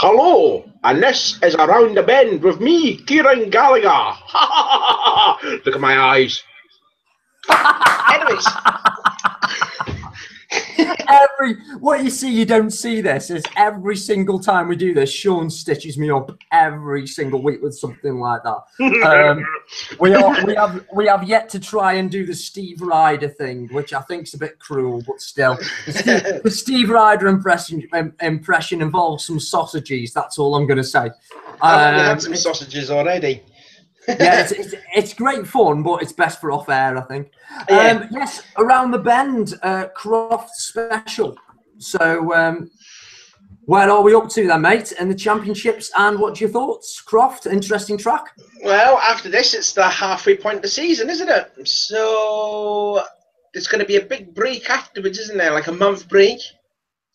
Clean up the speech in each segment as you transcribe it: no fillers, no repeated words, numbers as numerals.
Hello, and this is Around the Bend with me, Kieran Gallagher. Look at my eyes. Anyways. What you see, you don't see this, is every single time we do this, Sean stitches me up every single week with something like that. We have yet to try and do the Steve Ryder thing, which I think is a bit cruel, but still. The Steve Ryder impression involves some sausages, that's all I'm going to say. I've only had some sausages already. Yeah, it's great fun, but it's best for off air, I think. Yeah. Yes, Around the Bend, Croft special. So, where are we up to then, mate? In the championships, and what's your thoughts? Croft, interesting track. Well, after this, it's the halfway point of the season, isn't it? So there's going to be a big break afterwards, isn't there? Like a month break.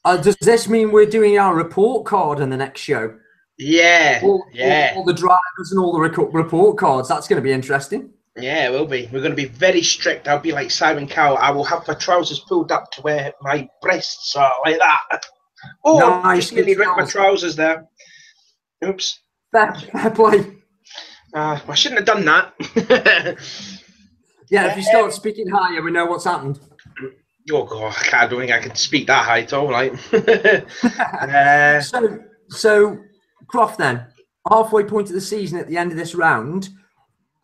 Does this mean we're doing our report card in the next show? Yeah, all the drivers and all the report cards. That's going to be interesting. Yeah, it will be. We're going to be very strict. I'll be like Simon Cowell. I will have my trousers pulled up to where my breasts are, like that. Oh, nice. just nearly ripped my trousers there. Oops. Fair play. I shouldn't have done that. Yeah, if you start speaking higher, we know what's happened. Oh, God, I don't think I can speak that high at all, right? So, Croft then, halfway point of the season at the end of this round,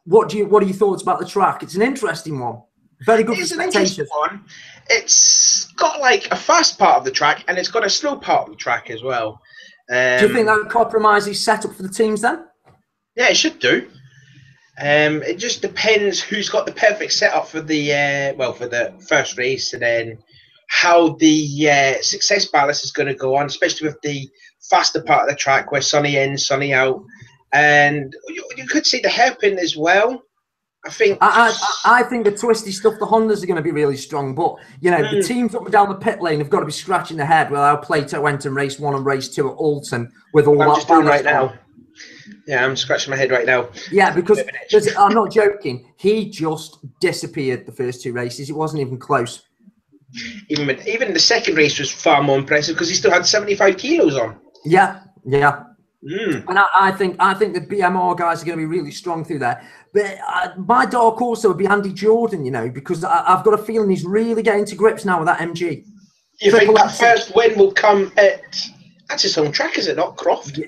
what are your thoughts about the track? It's an interesting one. Very good for spectators. It's got like a fast part of the track and it's got a slow part of the track as well. Do you think that compromises set up for the teams then? Yeah, it should do. It just depends who's got the perfect setup for the for the first race, and then how the success balance is going to go on, especially with the faster part of the track where sunny in, sunny out, and you could see the hairpin as well. I think the twisty stuff, the Hondas are going to be really strong, but you know the teams up and down the pit lane have got to be scratching their head with how Plato went in race 1 and race 2 at Alton with all I'm just doing right now. Yeah, I'm scratching my head right now. Yeah, because I'm not joking. He just disappeared the first 2 races. It wasn't even close. Even the second race was far more impressive because he still had 75 kilos on. Yeah. And I think the BMR guys are going to be really strong through there. But my dark horse would be Andy Jordan, you know, because I've got a feeling he's really getting to grips now with that MG. You think that first win will come that's his home track, is it not, Croft?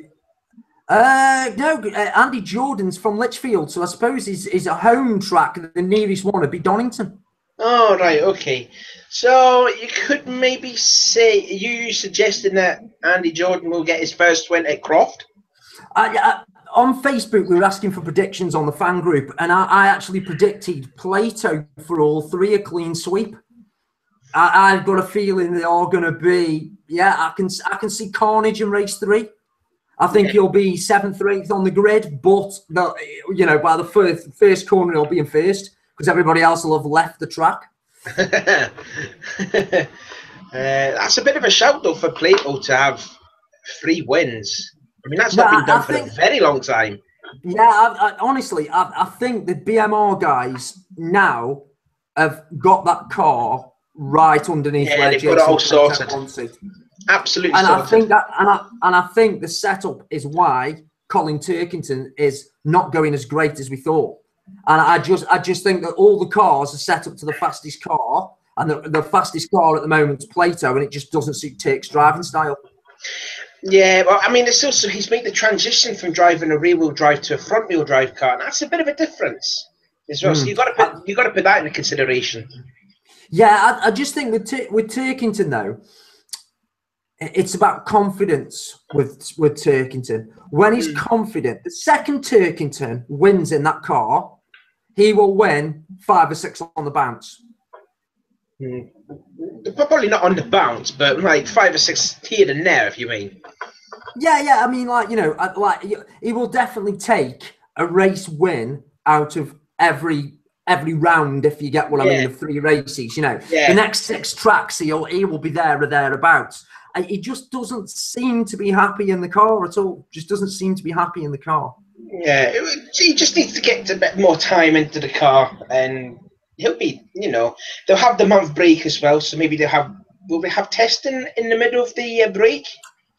No, Andy Jordan's from Lichfield, so I suppose his a home track. The nearest one would be Donington. Oh, right, okay. So you could maybe say, are you suggesting that Andy Jordan will get his first win at Croft? On Facebook, we were asking for predictions on the fan group, and I actually predicted Plato for all 3 a clean sweep. I've got a feeling they are going to be, I can see carnage in race 3. I think he'll be 7th or 8th on the grid, but by the first corner he'll be in first because everybody else will have left the track. That's a bit of a shout though for Plato to have 3 wins. I mean, that's not been done for a very long time. Yeah, honestly, I think the BMR guys now have got that car right underneath where they've got it all sorted. Absolutely, and I think the setup is why Colin Turkington is not going as great as we thought. And I just think that all the cars are set up to the fastest car, and the fastest car at the moment is Plato, and it just doesn't suit Turk's driving style. Yeah, well, I mean, it's also he's made the transition from driving a rear-wheel drive to a front-wheel drive car, and that's a bit of a difference as well. So you got to put that into consideration. Yeah, I just think with Turkington though, it's about confidence with Turkington. When he's confident, the second Turkington wins in that car, he will win 5 or 6 on the bounce. Probably not on the bounce, but like 5 or 6 here and there, if you mean. Yeah. I mean, he will definitely take a race win out of every round, if you get what I mean, of 3 races. The next 6 tracks, he will be there or thereabouts. He just doesn't seem to be happy in the car at all. Just doesn't seem to be happy in the car. Yeah, he just needs to get a bit more time into the car, and he'll be, they'll have the month break as well. So maybe will they have testing in the middle of the break?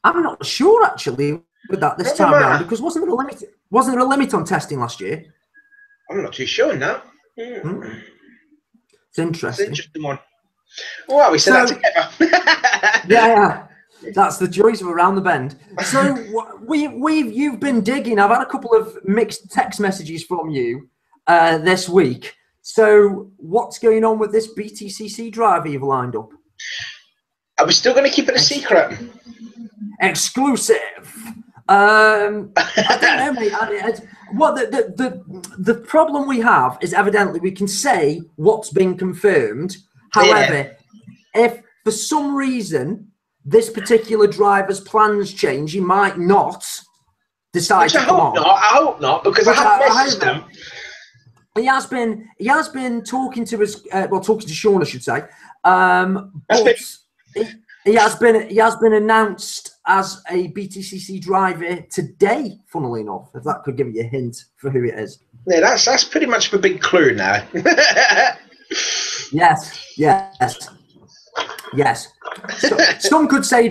I'm not sure actually with that this time Matter. round, because wasn't there a limit? Wasn't there a limit on testing last year? I'm not too sure now. It's interesting. It's an interesting one. Well, we said that together. Yeah. That's the joys of around the bend. So you've been digging. I've had a couple of mixed text messages from you this week. So what's going on with this BTCC driver you've lined up? Are we still going to keep it a secret? Exclusive. I don't know, mate. The problem we have is evidently we can say what's been confirmed. However, if for some reason this particular driver's plans change, he might not decide to come on. I hope not, because I have messaged him. He has been talking to us, talking to Sean, I should say. But he has been announced as a BTCC driver today, funnily enough, if that could give you a hint for who it is. Yeah, that's pretty much a big clue now. Yes. So, some could say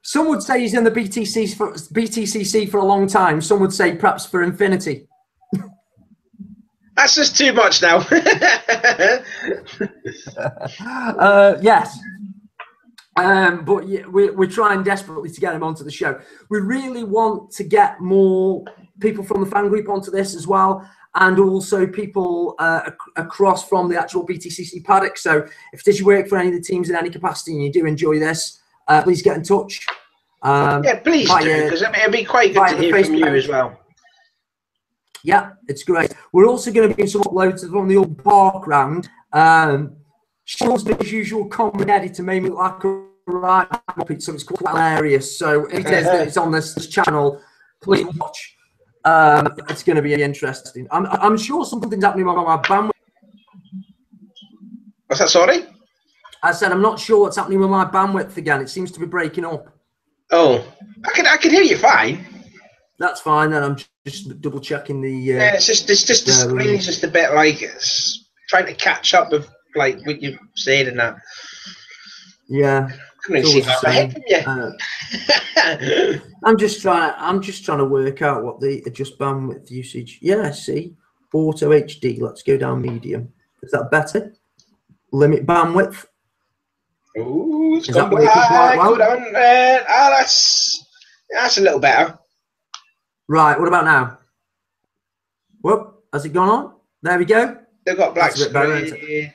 some would say he's in the BTCC for a long time. Some would say perhaps for infinity. That's just too much now. Yes. But yeah, we're trying desperately to get him onto the show. We really want to get more people from the fan group onto this as well, and also people across from the actual BTCC paddock. So if you work for any of the teams in any capacity and you do enjoy this, please get in touch. Yeah, please do, because it'd be quite good to hear from you as well. Yeah, it's great. We're also going to be doing some uploads from the old park round. Sean's been his usual common editor made me look like a right muppet, so it's quite hilarious. So it is that it's on this channel. Please watch. It's going to be interesting. I'm sure something's happening with my bandwidth. What's that? Sorry, I said I'm not sure what's happening with my bandwidth again. It seems to be breaking up. Oh, I can hear you fine. That's fine. Then I'm just double checking the. Yeah, it's just the screen's just a bit like it's trying to catch up with like what you said and that. Yeah. Couldn't see that ahead from you. I'm just trying to work out what the adjust bandwidth usage. Yeah, see, auto HD. Let's go down medium. Is that better? Limit bandwidth. Ooh, it's gone black. Hold on. That's a little better. Right. What about now? Whoop. Has it gone on? There we go. They've got black screen.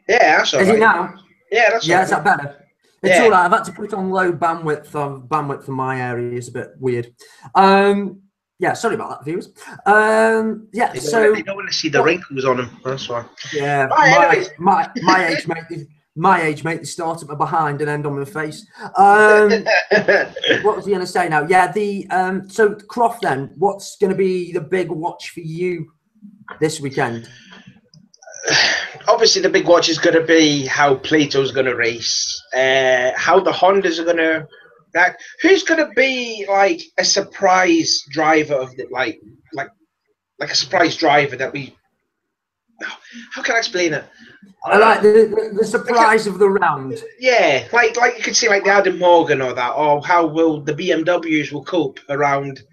Yeah, that's all right. Is it now? Yeah, that's all right. Is that better? It's all right. I've had to put it on low bandwidth. Bandwidth for my area is a bit weird. Yeah, sorry about that, viewers. Yeah, they don't want to see the wrinkles on them. That's why. Yeah, my age, mate. They start at my behind and end on my face. What was he going to say now? Yeah, so Croft. Then, what's going to be the big watch for you this weekend? Obviously, the big watch is going to be how Plato's going to race, how the Hondas are going to. Who's going to be like a surprise driver of the like a surprise driver that we? How can I explain it? I like the surprise of the round. Yeah, like you could see like the Adam Morgan or that, or how will the BMWs will cope around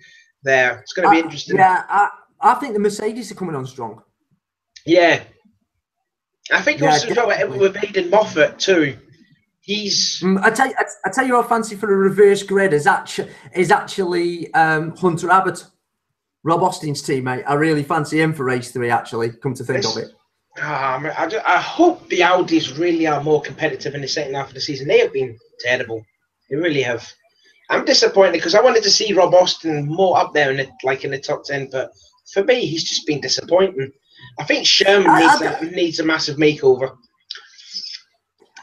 there. It's going to be interesting. Yeah, I think the Mercedes are coming on strong. Yeah. I think also with Aidan Moffat too. He's. I tell you what I fancy for a reverse grid is actually Hunter Abbott, Rob Austin's teammate. I really fancy him for race 3. Actually, come to think of it. I hope the Audis really are more competitive in the second half of the season. They have been terrible. They really have. I'm disappointed because I wanted to see Rob Austin more up there in the top 10, but for me, he's just been disappointing. I think Sherman needs a massive makeover.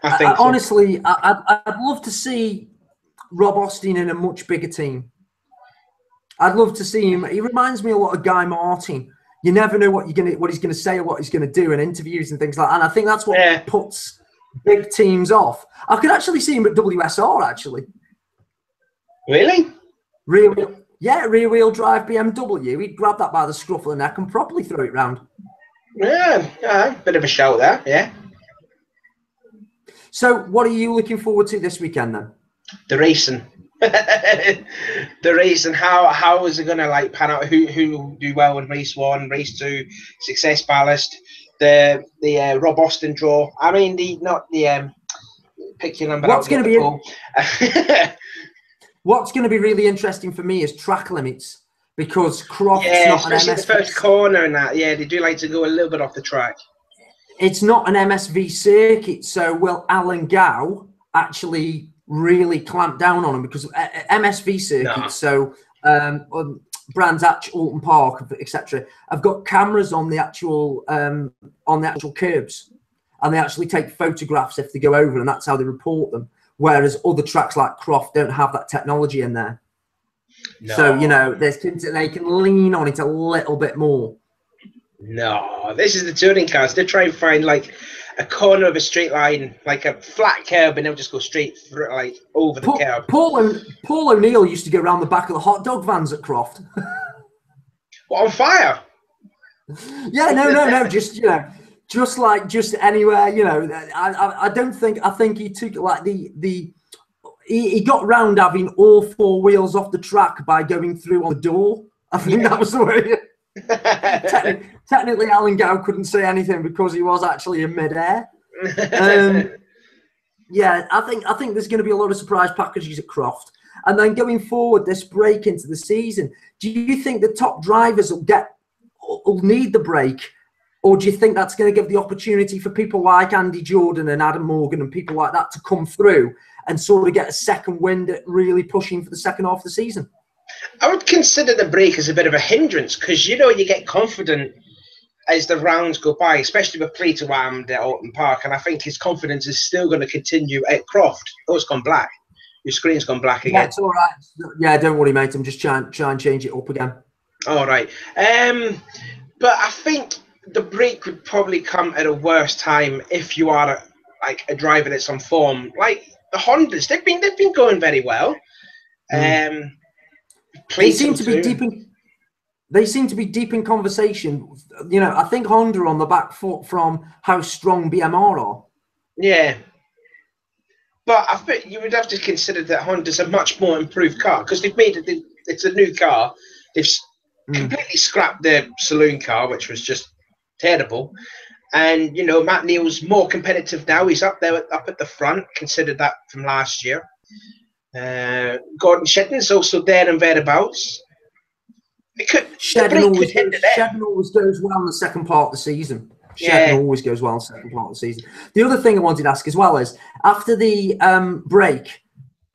I think honestly, I'd love to see Rob Austin in a much bigger team. I'd love to see him. He reminds me a lot of Guy Martin. You never know what he's going to say or what he's going to do in interviews and things like that. And I think that's what puts big teams off. I could actually see him at WSR actually. Really? Rear wheel drive BMW. He'd grab that by the scruff of the neck and properly throw it round. Yeah, bit of a shout there, yeah. So what are you looking forward to this weekend then? The racing. The race, and how is it going to like pan out? Who will do well in race 1, race 2, success ballast, the Rob Austin draw. I mean, the not the pick your number What's out. Get going the to be what's going to be really interesting for me is track limits, because Croft's yeah, not an especially the MSV. first corner and that. Yeah, they do like to go a little bit off the track. It's not an MSV circuit, so will Alan Gow actually really clamp down on him? Because MSV circuits, No. so Brands Hatch, Alton Park, etc., have got cameras on the actual curbs, and they actually take photographs if they go over, and that's how they report them. Whereas other tracks like Croft don't have that technology in there. No. So, you know, they can lean on it a little bit more. No, this is the touring cars. They try and find like a corner of a straight line, like a flat curb, and they'll just go straight through, like over the curb. Paul O'Neill used to go around the back of the hot dog vans at Croft. What, on fire? Yeah, no, just anywhere, you know. I think he took like he got round having all 4 wheels off the track by going through on the door. I think that was the way. Technically, Alan Gow couldn't say anything because he was actually in midair. Yeah, I think there's going to be a lot of surprise packages at Croft. And then going forward, this break into the season, do you think the top drivers will need the break, or do you think that's going to give the opportunity for people like Andy Jordan and Adam Morgan and people like that to come through and sort of get a second wind at really pushing for the second half of the season? I would consider the break as a bit of a hindrance, because you know you get confident as the rounds go by, especially with Plato Armed at Alton Park, and I think his confidence is still going to continue at Croft. Oh, it's gone black. Your screen's gone black again. Yeah, it's all right. Yeah, don't worry, mate. I'm just trying and change it up again. All right. But I think the break would probably come at a worse time if you are like a driver that's on form. Like the Hondas, they've been going very well. They seem to be deep in. They seem to be deep in conversation. You know, I think Honda are on the back foot from how strong BMR are. Yeah. But I think you would have to consider that Honda's a much more improved car, because they've made it. It's a new car. They've completely scrapped their saloon car, which was just terrible. And you know, Matt Neal's more competitive now. He's up there, up at the front. Considered that from last year. Gordon Shedden's also there and thereabouts. Shedden always goes well in the second part of the season. Shedden always goes well in the second part of the season. The other thing I wanted to ask as well is, after the break,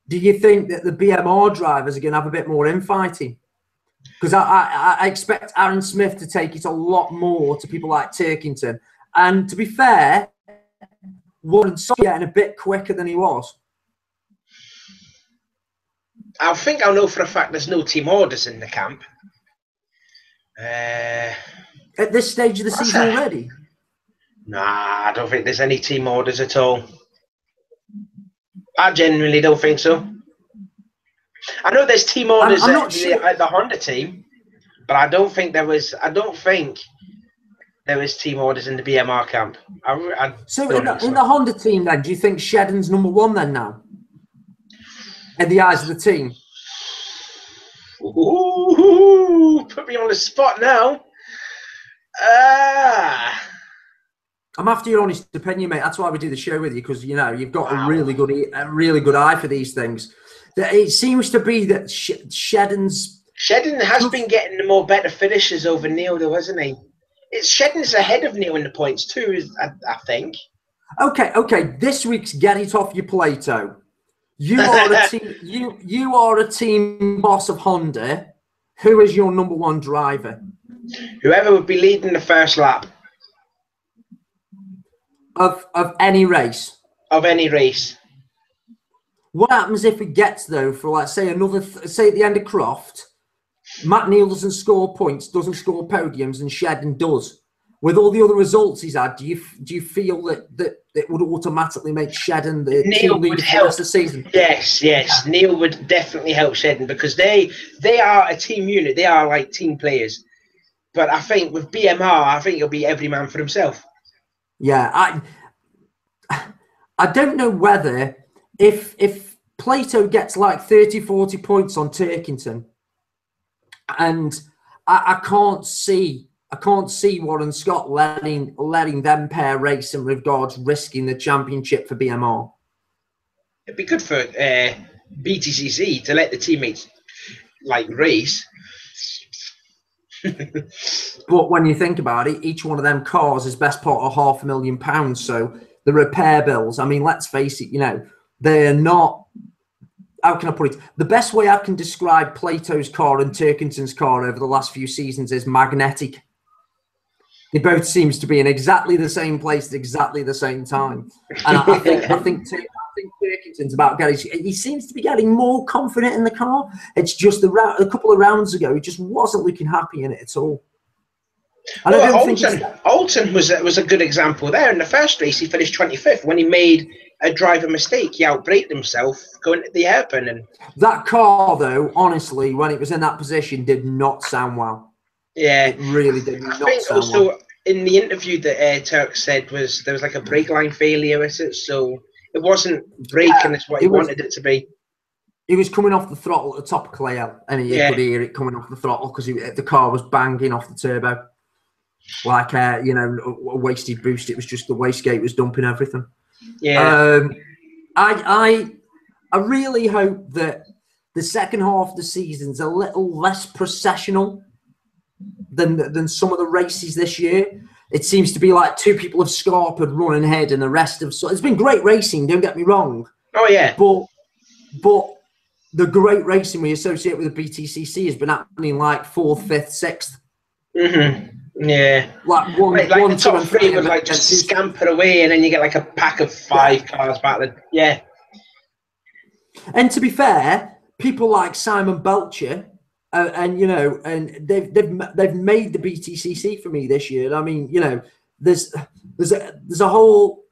do you think that the BMR drivers are going to have a bit more infighting? Because I expect Aaron Smith to take it a lot more to people like Turkington. And to be fair, Warren's getting a bit quicker than he was. I think I'll know for a fact there's no team orders in the camp. At this stage of the season already? Nah, I don't think there's any team orders at all. I genuinely don't think so. I know there's team orders at the Honda team, but I don't think there was. I don't think there was team orders in the BMR camp. So in the Honda team, then, do you think Shedden's number one then now? In the eyes of the team? Ooh, put me on the spot now. I'm after your honest opinion, mate. That's why we do the show with you, because you know you've got a really good eye for these things. It seems to be that Shedden has been getting the more better finishes over Neil, though, hasn't he? Shedden's ahead of Neil in the points too, I think. Okay. This week's Get It Off Your Plato. You are a team. You are a team boss of Honda. Who is your number one driver? Whoever would be leading the first lap of any race. Of any race. What happens if it gets, though, for like say another say at the end of Croft, Matt Neal doesn't score points, doesn't score podiums, and Shedden does. With all the other results he's had, do you feel that it would automatically make Shedden the team leader for the rest of the season? Yes. Yeah. Neil would definitely help Shedden, because they are a team unit. They are like team players. But I think with BMR, I think it'll be every man for himself. Yeah, I don't know whether if Plato gets like 30, 40 points on Turkington, and I can't see Warren Scott letting them pair race in regards risking the championship for BMR. It'd be good for BTCC to let the teammates like race. But when you think about it, each one of them cars is best part of £500,000. So the repair bills, I mean, let's face it, they're not, how can I put it? The best way I can describe Plato's car and Turkington's car over the last few seasons is magnetic. They both seems to be in exactly the same place at exactly the same time. And I think Turkington's about he seems to be getting more confident in the car. It's just a couple of rounds ago, he just wasn't looking happy in it at all. And Alton was a good example there. In the first race, he finished 25th. When he made a driver mistake, he outbraked himself going to the hairpin. And that car, though, honestly, when it was in that position, did not sound well. Yeah, it really did not. I think also well. In the interview that Turk said there was like a brake line failure with it, so it wasn't braking as what he wanted it to be. He was coming off the throttle at the top of Clayel, and he could hear it coming off the throttle because the car was banging off the turbo, like a wasted boost. It was just the wastegate was dumping everything. Yeah, I really hope that the second half of the season's a little less processional than some of the races this year. It seems to be like two people of Scarpa running ahead and the rest of... So it's been great racing, don't get me wrong. Oh, yeah. But the great racing we associate with the BTCC has been happening like 4th, 5th, 6th. Mm-hmm. Yeah. Like the top three was like just scamper away and then you get like a pack of 5 cars back then. Yeah. And to be fair, people like Simon Belcher... and they've made the BTCC for me this year. I mean, there's a whole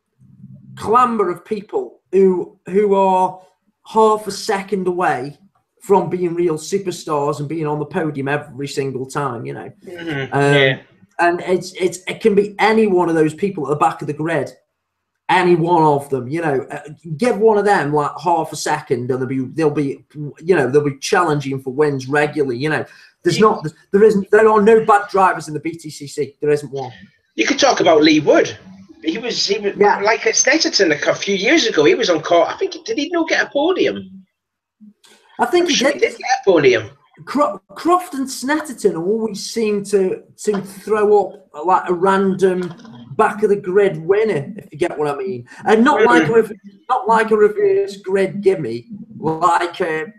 clamber of people who are half a second away from being real superstars and being on the podium every single time. Mm-hmm. And it can be any one of those people at the back of the grid. Any one of them, give one of them like half a second, and they'll be challenging for wins regularly. There are no bad drivers in the BTCC. There isn't one. You could talk about Lee Wood. He was like at Snetterton a few years ago. He was on court. I think did he not get a podium? I think he did get a podium. Croft and Snetterton always seem to throw up like a random back of the grid winner, if you get what I mean, and not like a reverse grid gimme, like a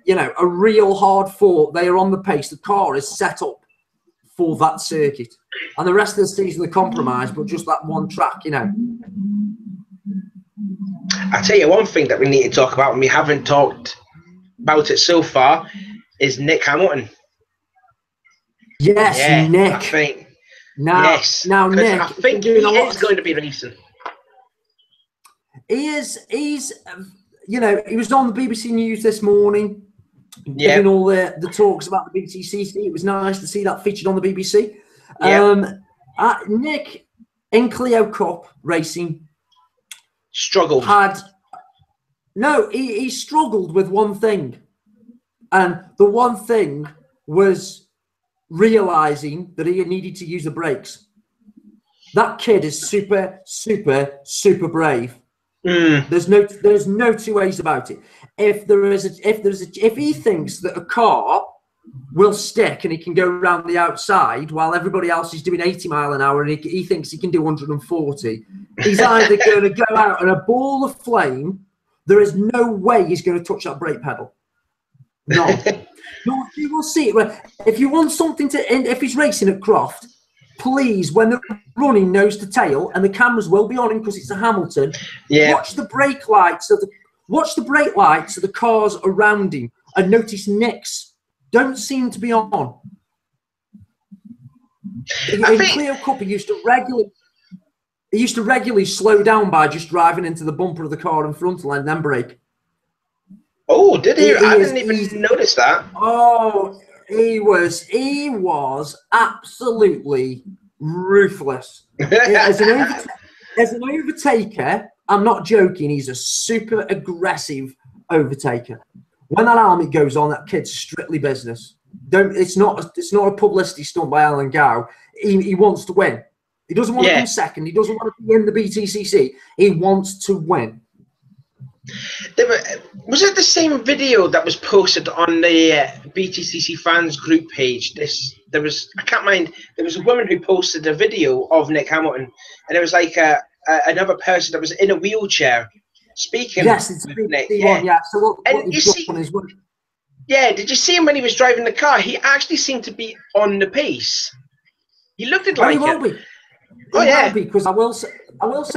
real hard fought. They are on the pace. The car is set up for that circuit, and the rest of the season the compromise, but just that one track, I tell you one thing that we need to talk about, and we haven't talked about it so far, is Nick Hamilton. Yes, yeah, Nick. I think. Now, Nick, I think he is going to be racing. He's he was on the BBC News this morning, giving all the talks about the BTCC. It was nice to see that featured on the BBC. Nick in Clio Cup racing struggled. He struggled with one thing, and the one thing was realizing that he needed to use the brakes. That kid is super, super, super brave. There's no two ways about it. If he thinks that a car will stick and he can go around the outside while everybody else is doing 80 mile an hour and he thinks he can do 140, he's either going to go out in a ball of flame. There is no way he's going to touch that brake pedal. No. You will see it. If you want something if he's racing at Croft, please, when they're running nose to tail, and the cameras will be on him because it's a Hamilton, watch the brake lights of the cars around him and notice Nick's don't seem to be on. In Clio Cup, he used to regularly slow down by just driving into the bumper of the car in front and then brake. Oh, did he? I didn't even notice that. Oh, he was absolutely ruthless. As an overtaker, I'm not joking. He's a super aggressive overtaker. When that helmet goes on, that kid's strictly business. It's not a publicity stunt by Alan Gow. He wants to win. He doesn't want to come second. He doesn't want to be in the BTCC. He wants to win. Was it the same video that was posted on the BTCC fans group page? There was a woman who posted a video of Nick Hamilton, and it was like another person that was in a wheelchair speaking. Yes, it's a Nick. One, yeah. So what and you see, did you see him when he was driving the car? He actually seemed to be on the pace. He looked like he will be. Oh yeah, because I will say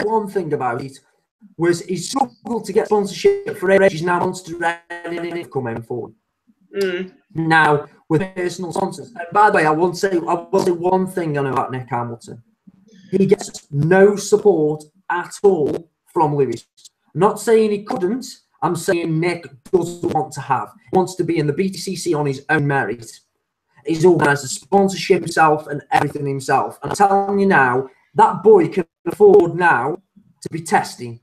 one thing about it was he struggled to get sponsorship for ages. Now wants to come forward. Now with personal sponsors. And by the way, I will say one thing I know about Nick Hamilton. He gets no support at all from Lewis. I'm not saying he couldn't. I'm saying Nick doesn't want to have. He wants to be in the BTCC on his own merit. He's organised the sponsorship himself and everything himself. And I'm telling you now, that boy can afford now to be testing.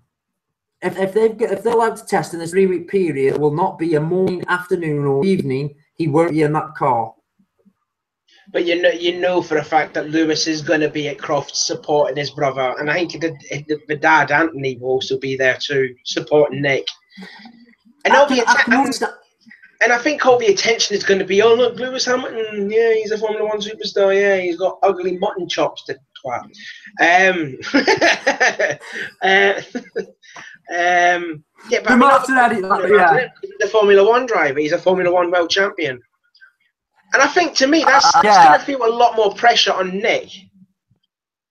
If they're allowed to test in this 3-week period, it will not be a morning, afternoon, or evening. He won't be in that car. But you know for a fact that Lewis is going to be at Croft supporting his brother, and I think the dad Anthony will also be there too, supporting Nick. And I think all the attention is going to be, oh look, Lewis Hamilton, yeah, he's a Formula 1 superstar, yeah, he's got ugly mutton chops to twat. Yeah, but he's a Formula 1 driver, he's a Formula 1 world champion. And I think, to me, that's going to feel a lot more pressure on Nick.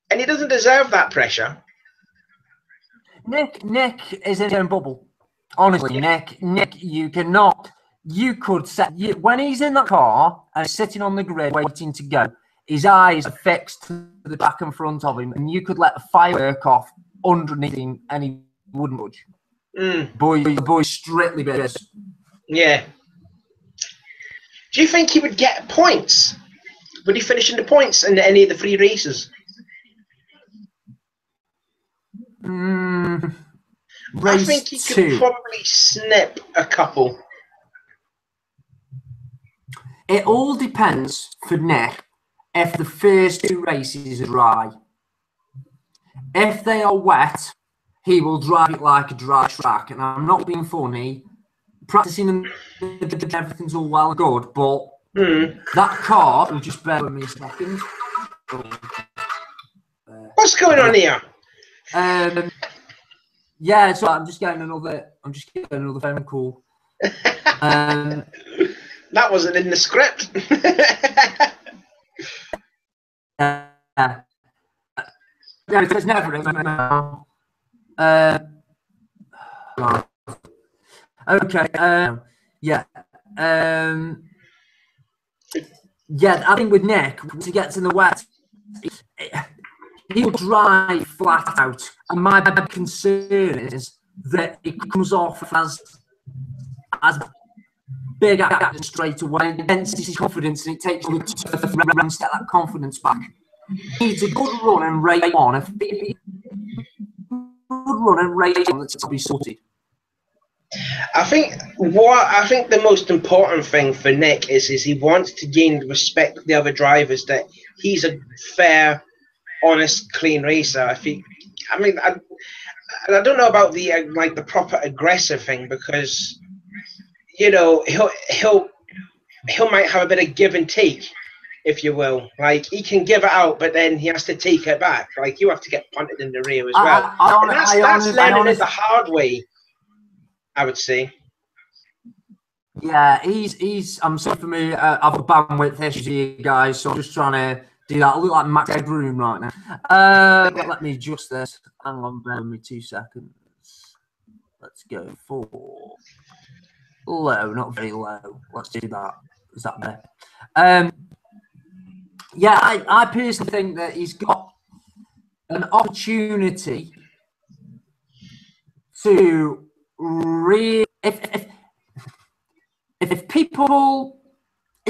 And he doesn't deserve that pressure. Nick is in his own bubble. Honestly, Nick, you could set, when he's in that car and sitting on the grid waiting to go, his eyes are fixed to the back and front of him, and you could let a firework off underneath him and he wouldn't budge. Boy, strictly business. Yeah. Do you think he would get points? Would he finish in the points in any of the 3 races? I think he could probably snip a couple. It all depends for Nick if the first 2 races are dry. If they are wet, he will drive it like a dry track. And I'm not being funny. Practicing and everything's all well and good, but that car will just bear with me a second. What's going on here? Yeah, so I'm just getting another phone call. That wasn't in the script. It's never in. Okay. Yeah. I think with Nick, once he gets in the wet, he'll drive flat out. And my big concern is that it comes off as big action straight away, against his confidence, and it takes him to set that confidence back. He needs a good run and race on. If he good run and race on, that's to be sorted. I think the most important thing for Nick is he wants to gain the respect of the other drivers, that he's a fair, honest, clean racer. I don't know about the the proper aggressive thing, because he'll might have a bit of give and take, if you will. Like, he can give it out, but then he has to take it back. Like, you have to get punted in the rear as well. That's learning it the hard way, I would say. Yeah, he's. I'm sorry for me. I've got bandwidth issues here, guys, so I'm just trying to do that. I look like Max Headroom right now. But let me adjust this. Hang on, bear with me 2 seconds. Let's go for low, not very low. Let's do that. Is that better? Yeah, I personally think that he's got an opportunity to really, if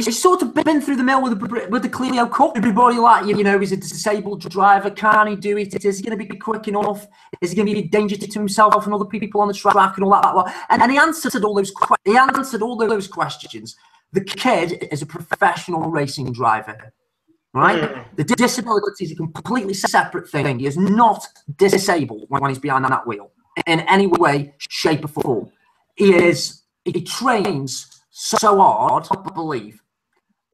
it's sort of been through the mill with the Clio Cup. Everybody like, you know, he's a disabled driver. Can he do it? Is he going to be quick enough? Is he going to be a danger to himself and other people on the track and all that? And he answered all those. He answered all those questions. The kid is a professional racing driver, right? The disability is a completely separate thing. He is not disabled when he's behind that wheel in any way, shape, or form. He trains so hard, I believe.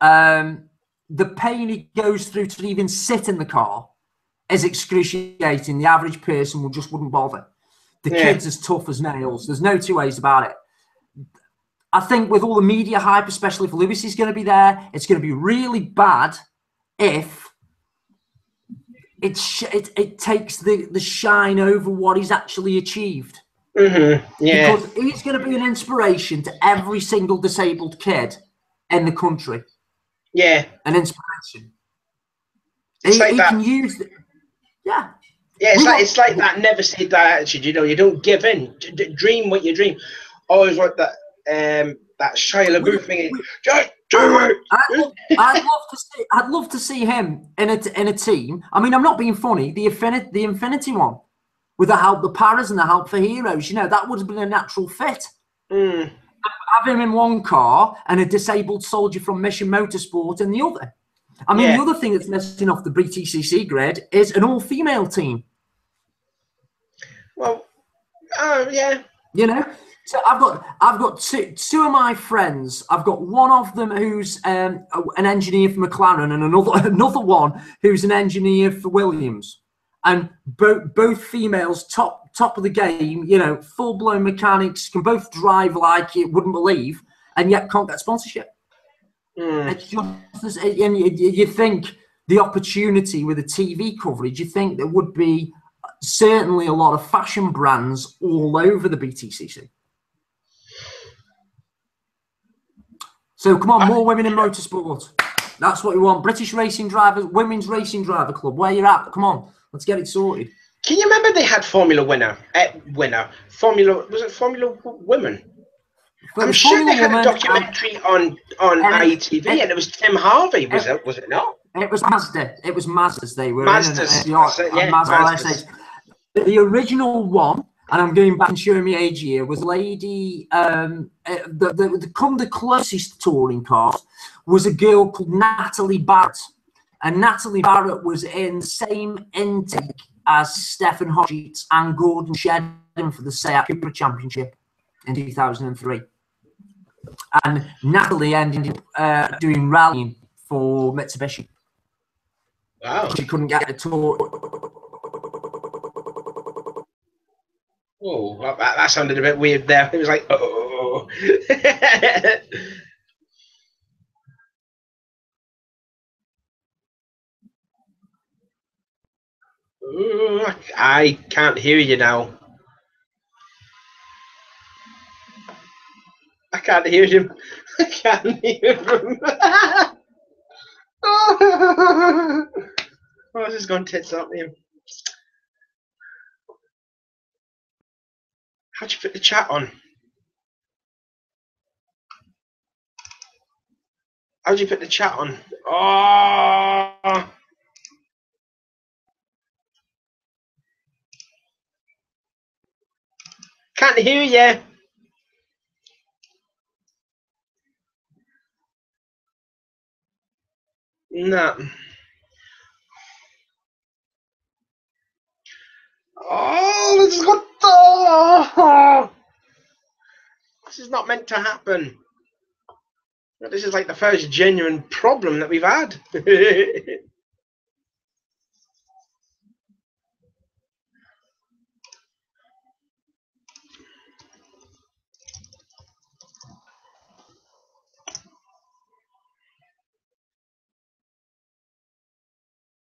The pain he goes through to even sit in the car is excruciating. The average person wouldn't bother. The kid's as tough as nails. There's no two ways about it. I think with all the media hype, especially if Lewis is going to be there, it's going to be really bad if it takes the shine over what he's actually achieved. Because he's going to be an inspiration to every single disabled kid in the country. Yeah. An inspiration. It's like he that. Can use the, yeah. Yeah, it's like that never say die attitude, you know, you don't give in. Dream what you dream. Always like that that Shia LaBeouf thing. Just do it. I'd love to see him in a team. I mean, I'm not being funny. The Infinity one, with the Paras and the Help for Heroes, you know, that would have been a natural fit. Have him in one car and a disabled soldier from Mission Motorsport in the other. I mean, the other thing that's messing off the BTCC grid is an all-female team. Well, yeah. You know, so I've got two of my friends. I've got one of them who's an engineer for McLaren, and another one who's an engineer for Williams, and both females, top of the game. You know, full-blown mechanics, can both drive like you wouldn't believe, and yet can't get sponsorship. It's just, and you think the opportunity with the TV coverage, you think there would be certainly a lot of fashion brands all over the BTCC. So come on, more women in motorsport. That's what we want. British Racing Drivers, Women's Racing Driver Club. Where you're at? Come on, let's get it sorted. Can you remember they had Formula Winner? Was it Formula Women? I'm sure they had a documentary on ITV, and it was Tim Harvey. Was it not? It was Mazda. It was Mazdas. They were Mazdas. Mazdas. The original one, and I'm going back and showing my age here, was a lady. The closest touring car was a girl called Natalie Barrett, and Natalie Barrett was in the same intake as Stefan Hodgetts and Gordon Shedden for the Seat Cupra Championship in 2003. And Natalie ended up doing rallying for Mitsubishi. Wow. She couldn't get a tour. Oh, that sounded a bit weird there. It was like, oh. I can't hear you now. I can't hear him. I can't hear him. Oh, this is going tits up him. How'd you put the chat on? How'd you put the chat on? Oh. Can't hear you. No. Oh, this is what. Oh, this is not meant to happen. This is like the first genuine problem that we've had.